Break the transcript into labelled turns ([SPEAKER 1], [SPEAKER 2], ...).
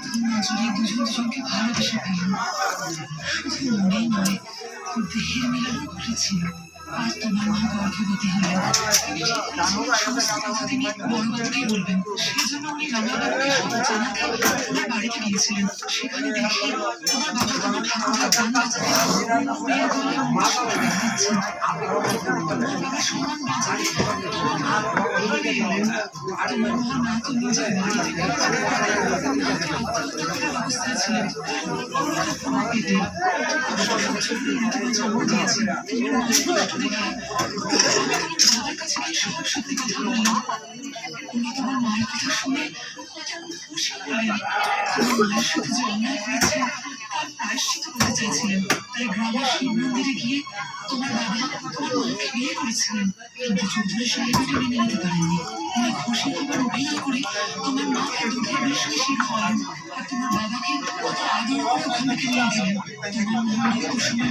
[SPEAKER 1] প্রথম নজরে দুজন দুজনকে ভালোবেসে ফেলল। শুধু মনেই নয়, দেহের মিলনও ঘটেছিল। আর তোমার মা গর্ভবতী হলেন। সমস্ত কথা তিনি বড়বাবুকেই বলবেন। সেই জন্য উনি রাঙাবাবুকে সব জানাতে ওনার বাড়িতে গিয়েছিলেন। সেখানে দেখি তোমার বাবা কোনো ঠাকুরের গান বাজাতে মেয়ের গলায় মশলা দিচ্ছেন। তোমার বাবা সমান বাজারে তোমার মা ঘরে এলেন। তোমার মা তো নিজের বাড়ি থেকে আত্মহত্যা করার অবস্থায় ছিলেন। পেটে জন্ম দিয়েছেন। তিনি মনে কষ্ট দেখে বাবার কাছে গিয়ে সব সত্যি কথা বললেন। উনি তোমার মায়ের কথা শুনে খুশি হলেন। তোমার মায়ের সাথে যে অন্যায় হয়েছে তার প্রায়শ্চিত্ত করতে চাইছিলেন। তাই গ্রামের শিব মন্দিরে গিয়ে তোমার বাবা তোমার মাকে বিয়ে করেছিলেন। কিন্তু চৌধুরী সাহেব এটা মেনে নিতে পারেননি। উনি খুশি হবার অভিনয় করে তোমার মাকে দুধে বেশ মিশিয়ে খাওয়ালেন। আর তোমার বাবাকে কত আদর করে ওখান থেকে নিয়ে গেলেন। তোমার মা মৃত্যুর সময়